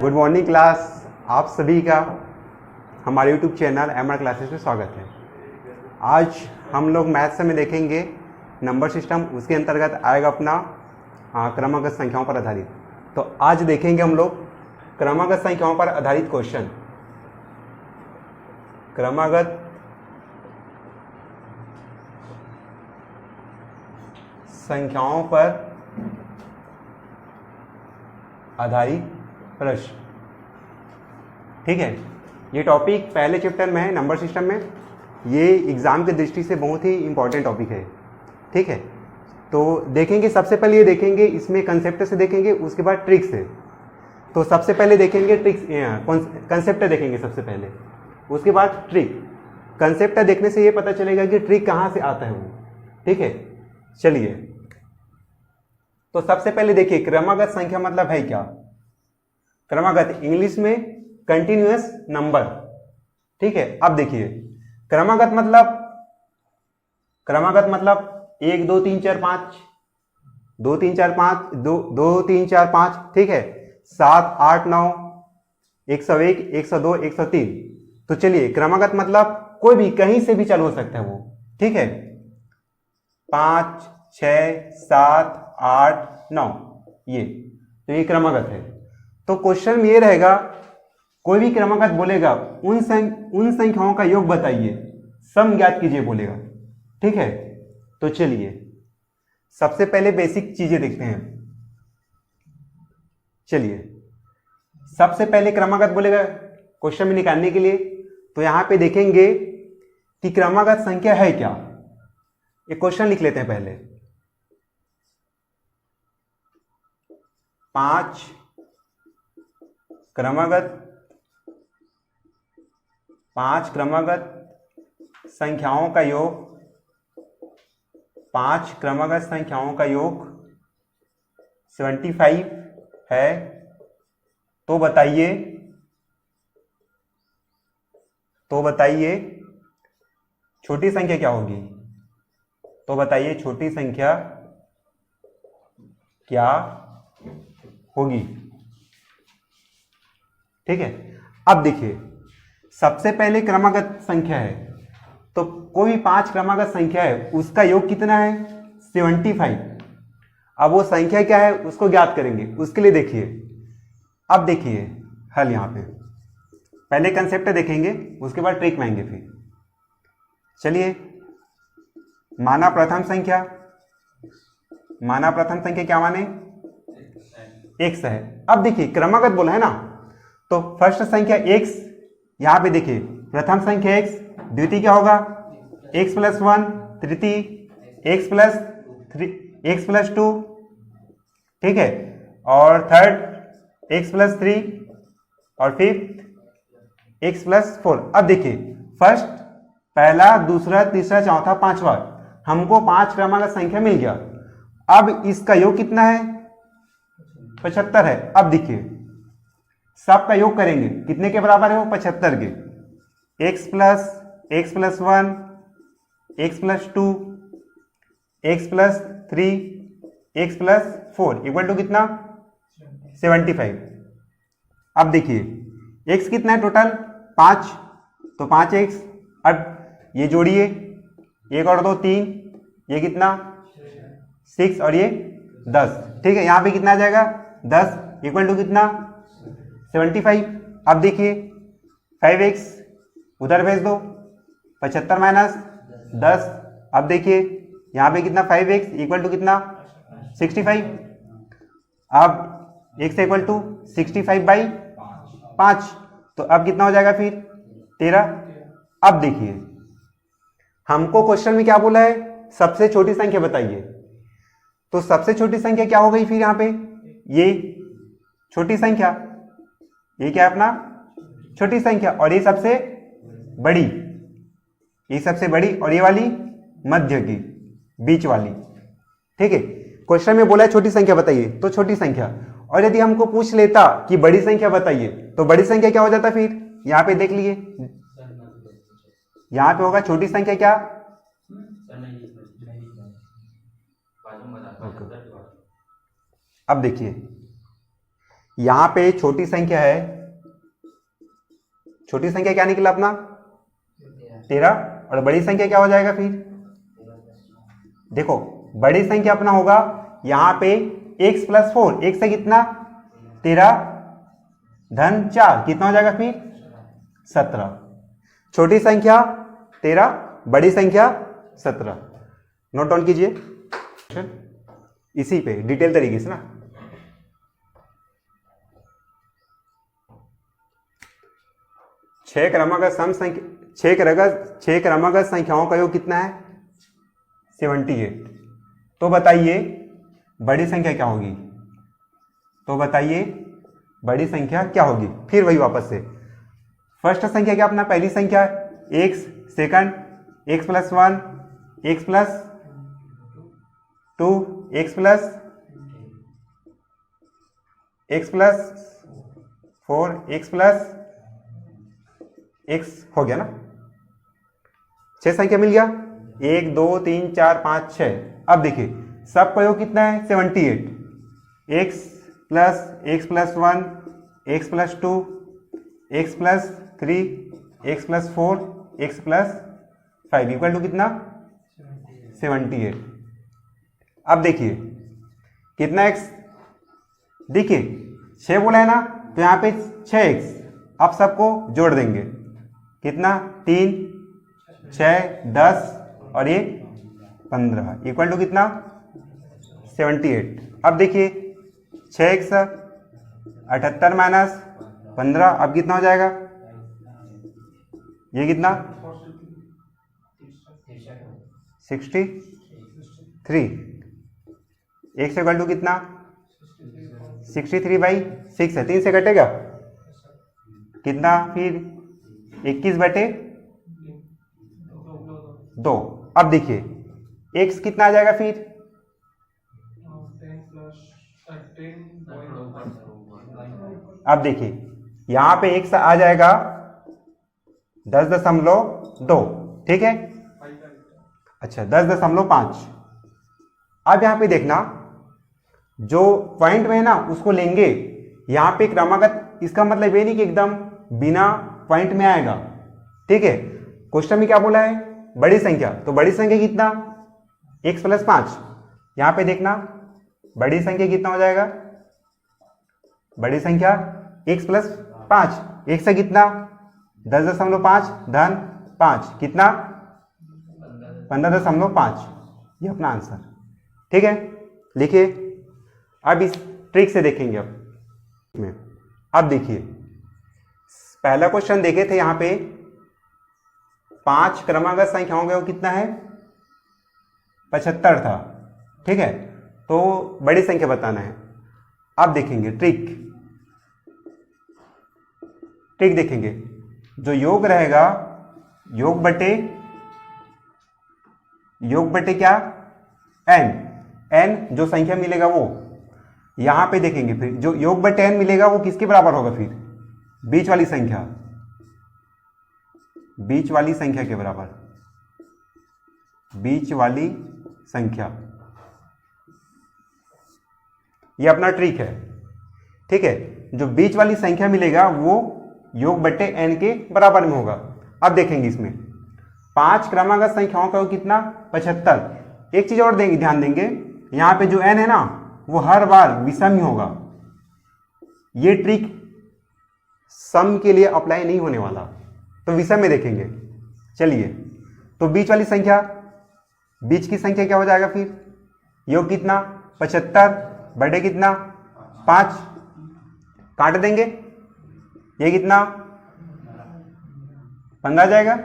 Good morning class. आप सभी का हमारे यूट्यूब चैनल एमआर क्लासेस में स्वागत है। आज हम लोग मैथ्स में देखेंगे नंबर सिस्टम, उसके अंतर्गत आएगा अपना क्रमागत संख्याओं पर आधारित। तो आज देखेंगे हम लोग क्रमागत संख्याओं पर आधारित क्वेश्चन। क्रमागत संख्याओं पर आधारित प्रश्न। ठीक है, ये टॉपिक पहले चैप्टर में है नंबर सिस्टम में। ये एग्जाम की दृष्टि से बहुत ही इंपॉर्टेंट टॉपिक है। ठीक है, तो देखेंगे सबसे पहले ये देखेंगे, इसमें कंसेप्ट से देखेंगे, उसके बाद ट्रिक से। तो सबसे पहले देखेंगे ट्रिक्स, कंसेप्ट देखेंगे सबसे पहले, उसके बाद ट्रिक। कंसेप्ट देखने से ये पता चलेगा कि ट्रिक कहाँ से आता है वो। ठीक है, चलिए तो सबसे पहले देखिए क्रमागत संख्या मतलब है क्या। क्रमागत इंग्लिश में कंटिन्यूअस नंबर। ठीक है, अब देखिए क्रमागत मतलब 1 2 3 4 5, 2 3 4 5, 2 3 4 5। ठीक है, 7 8 9, 101 102 103। तो चलिए क्रमागत मतलब कोई भी कहीं से भी चालू हो सकता है वो। ठीक है, 5 6 7 8 9, ये तो ये क्रमागत है। तो क्वेश्चन में ये रहेगा, कोई भी क्रमागत बोलेगा उन संख्याओं का योग बताइए, सम ज्ञात कीजिए बोलेगा। ठीक है, तो चलिए सबसे पहले बेसिक चीजें देखते हैं। चलिए सबसे पहले क्रमागत बोलेगा क्वेश्चन में निकालने के लिए, तो यहां पे देखेंगे कि क्रमागत संख्या है क्या। एक क्वेश्चन लिख लेते हैं पहले। 5 क्रमागत संख्याओं का योग, 5 क्रमागत संख्याओं का योग 75 है। तो बताइए छोटी संख्या क्या होगी। तो बताइए छोटी संख्या क्या होगी। ठीक है, अब देखिए सबसे पहले क्रमागत संख्या है, तो कोई 5 क्रमागत संख्या है, उसका योग कितना है 75। अब वो संख्या क्या है उसको ज्ञात करेंगे। उसके लिए देखिए, अब देखिए हल। यहां पे पहले कंसेप्ट देखेंगे, उसके बाद ट्रिक में आएंगे। फिर चलिए, माना प्रथम संख्या क्या माने x है। अब देखिए क्रमागत बोला है ना, तो फर्स्ट संख्या x, यहां पे देखिए प्रथम संख्या x, द्वितीय क्या होगा x + 1, तृतीय x + 2। ठीक है, और थर्ड x + 3, और फिफ्थ x + 4। अब देखिए फर्स्ट, पहला, दूसरा, तीसरा, चौथा, पांचवा, हमको 5 क्रमागत संख्या मिल गया। अब इसका योग कितना है 75 है। अब देखिए सबका योग करेंगे, कितने के बराबर है वो 75 के। x + 1, x + 2, x + 3, x + 4 equal to कितना 75। अब देखिए x कितना है टोटल 5, तो 5x। अब ये जोड़िए, 1 और 2 3, ये कितना 6, और ये 10। ठीक है, यहां पे कितना आ जाएगा 10 इक्वल टू कितना 75। अब देखिए 5x उधर भेज दो, 75 - 10। अब देखिए यहां पे कितना 5x इक्वल टू कितना 65। अब x इक्वल टू 65/5, तो अब कितना हो जाएगा फिर 13। अब देखिए हमको क्वेश्चन में क्या बोला है, सबसे छोटी संख्या बताइए। तो सबसे छोटी संख्या क्या हो गई फिर यहां पे, ये छोटी संख्या, ये क्या है अपना छोटी संख्या, और ये सबसे बड़ी, और ये वाली मध्य की, बीच वाली। ठीक है, क्वेश्चन में बोला है छोटी संख्या बताइए, तो छोटी संख्या। और यदि हमको पूछ लेता कि बड़ी संख्या बताइए, तो बड़ी संख्या क्या हो जाता फिर, यहां पे देख लीजिए, यहां पे होगा छोटी संख्या क्या। अब देखिए यहां पे छोटी संख्या है, छोटी संख्या क्या निकला अपना 13, और बड़ी संख्या क्या हो जाएगा फिर, देखो बड़ी संख्या अपना होगा यहां पे x + 4, एक से कितना 13 धन 4, कितना हो जाएगा फिर 17। छोटी संख्या 13, बड़ी संख्या 17। नोट डाउन कीजिए इसी पे डिटेल तरीके से ना। छह क्रमागत संख्याओं का योग कितना है 78। तो बताइए बड़ी संख्या क्या होगी, तो बताइए बड़ी संख्या क्या होगी। फिर वही वापस से फर्स्ट संख्या क्या अपना पहली संख्या x, second x + 1, x + 2, x + 4, x हो गया ना, 6 संख्या मिल गया, 1 2 3 4 5 6। अब देखिए सबका योग कितना है 78, x + 1, x + 2, x + 3, x + 4, x + 5 equal to कितना 78। अब देखिए कितना x, देखिए 6 बोला है ना, तो यहाँ पे 6x, अब सबको जोड़ देंगे कितना 3 6 10 और ये 15 इक्वल टू कितना 78। अब देखिए 6x 78 माइनस 15, अब कितना हो जाएगा, ये कितना 63, x इक्वल टू कितना 63/6 है, 3 से कटेगा कितना फिर 21/2। अब देखिए x कितना आ जाएगा फिर, अब देखिए यहां पे x आ जाएगा 10.2, ठीक है, अच्छा 10.5। अब यहां पे देखना जो पॉइंट में है ना उसको लेंगे, यहां पे क्रमागत, इसका मतलब ये नहीं कि एकदम बिना पॉइंट में आएगा, ठीक है। क्वेश्चन में क्या बोला है बड़ी संख्या, तो बड़ी संख्या कितना x + 5, यहां पे देखना बड़ी संख्या कितना हो जाएगा, बड़ी संख्या x + 5, एक से कितना 10.5 धन 5 कितना 15.5, ये अपना आंसर, ठीक है। लिखिए अब इस ट्रिक से देखेंगे अब देखिए पहला क्वेश्चन देखे थे, यहां पे 5 क्रमागत संख्याओं का योग कितना है 75 था, ठीक है, तो बड़ी संख्या बताना है। अब देखेंगे ट्रिक देखेंगे, जो योग रहेगा योग बटे क्या n जो संख्या मिलेगा वो यहां पे देखेंगे, फिर जो योग बटे n मिलेगा वो किसके बराबर होगा, फिर बीच वाली संख्या के बराबर, बीच वाली संख्या, ये अपना ट्रिक है, ठीक है। जो बीच वाली संख्या मिलेगा वो योग बटे n के बराबर में होगा। अब देखेंगे इसमें 5 क्रमागत संख्याओं का कितना 75। एक चीज और ध्यान देंगे, यहां पे जो n है ना वो हर बार विषम ही होगा, ये ट्रिक सम के लिए अप्लाई नहीं होने वाला, तो विषम में देखेंगे। चलिए तो बीच वाली संख्या, बीच की संख्या क्या हो जाएगा फिर, योग कितना 75 बटे कितना 5, काट देंगे, ये कितना 15 जाएगा।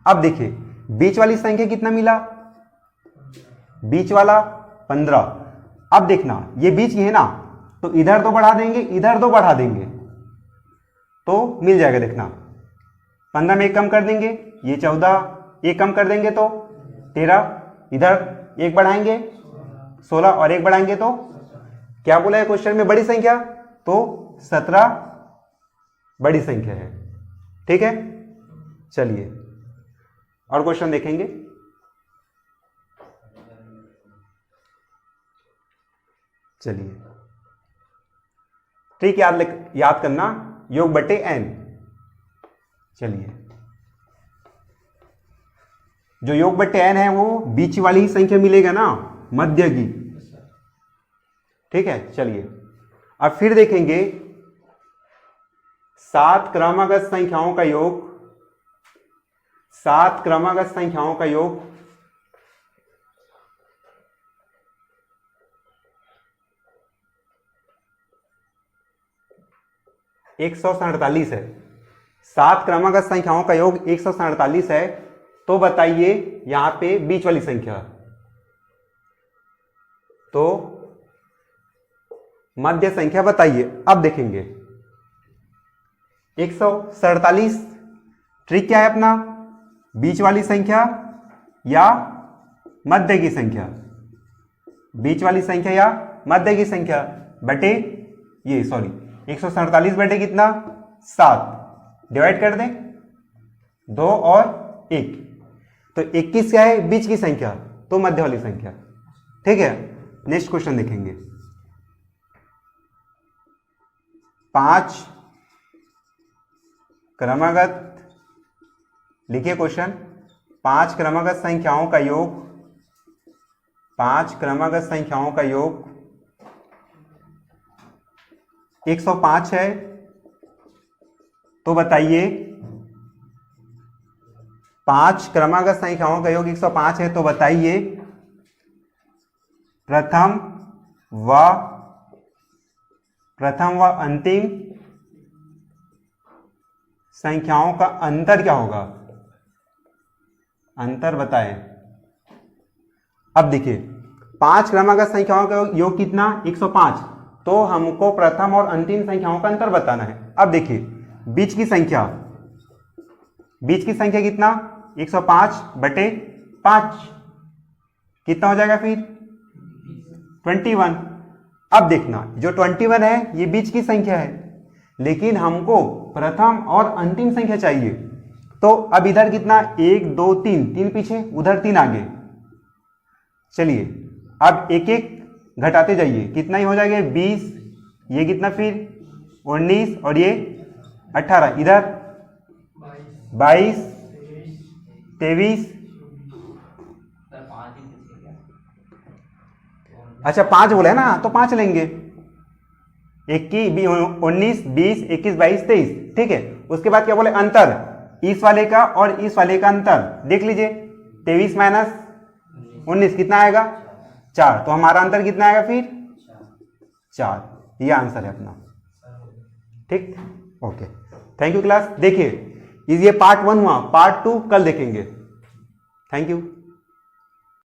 अब देखिए बीच वाली संख्या कितना मिला, बीच वाला 15। अब देखना ये बीच की है ना, तो इधर 2 बढ़ा देंगे, इधर 2 बढ़ा देंगे तो मिल जाएगा। देखना 15 में 1 कम कर देंगे, ये 14, 1 कम कर देंगे तो 13, इधर 1 बढ़ाएंगे 16 और 1 बढ़ाएंगे तो क्या बोला है क्वेश्चन में, बड़ी संख्या, तो 17 बड़ी संख्या है, ठीक है। चलिए और क्वेश्चन देखेंगे। चलिए ट्रिक याद करना, योग बटे n। चलिए, जो योग बटे n है वो बीच वाली ही संख्या मिलेगा ना, मध्य की। ठीक है, चलिए अब फिर देखेंगे 7 क्रमागत संख्याओं का योग। 7 क्रमागत संख्याओं का योग 147 है। 7 क्रमागत संख्याओं का योग 147 है। तो बताइए यहां पे बीच वाली संख्या, तो मध्य संख्या बताइए। अब देखेंगे 147, ट्रिक क्या है अपना, बीच वाली संख्या या मध्य की संख्या, बीच वाली संख्या या मध्य की संख्या बटे ये 147 बटे कितना 7, डिवाइड कर दें 2 और 1, तो 21 क्या है, बीच की संख्या, तो मध्य वाली संख्या। ठीक है, नेक्स्ट क्वेश्चन देखेंगे। 5 क्रमागत, लिखिए क्वेश्चन, 5 क्रमागत संख्याओं का योग, 5 क्रमागत संख्याओं का योग 105 है। तो बताइए 5 क्रमागत संख्याओं का योग 105 है, तो बताइए प्रथम व अंतिम संख्याओं का अंतर क्या होगा, अंतर बताएं। अब देखिए 5 क्रमागत संख्याओं का योग कितना 105, तो हमको प्रथम और अंतिम संख्याओं का अंतर बताना है। अब देखिए बीच की संख्या, बीच की संख्या कितना 105 बटे 5, कितना हो जाएगा फिर 21। अब देखना जो 21 है ये बीच की संख्या है, लेकिन हमको प्रथम और अंतिम संख्या चाहिए। तो अब इधर कितना 1 2 3, 3 पीछे, उधर 3 आगे। चलिए अब एक एक घटाते जाइए, कितना ही हो जाएगा 20, ये कितना फिर 19 और ये 18, इधर 22 23, अच्छा 5 बोले है ना, तो 5 लेंगे, 19 20 21 22 23। ठीक है, उसके बाद क्या बोले अंतर, इस वाले का और इस वाले का अंतर देख लीजिए, 23 माइनस 19 कितना आएगा 4, तो हमारा अंतर कितना आएगा फिर 4। ये आंसर है अपना। ठीक, ओके, थैंक यू क्लास। देखिए ये पार्ट 1 हुआ, पार्ट 2 कल देखेंगे। Thank you.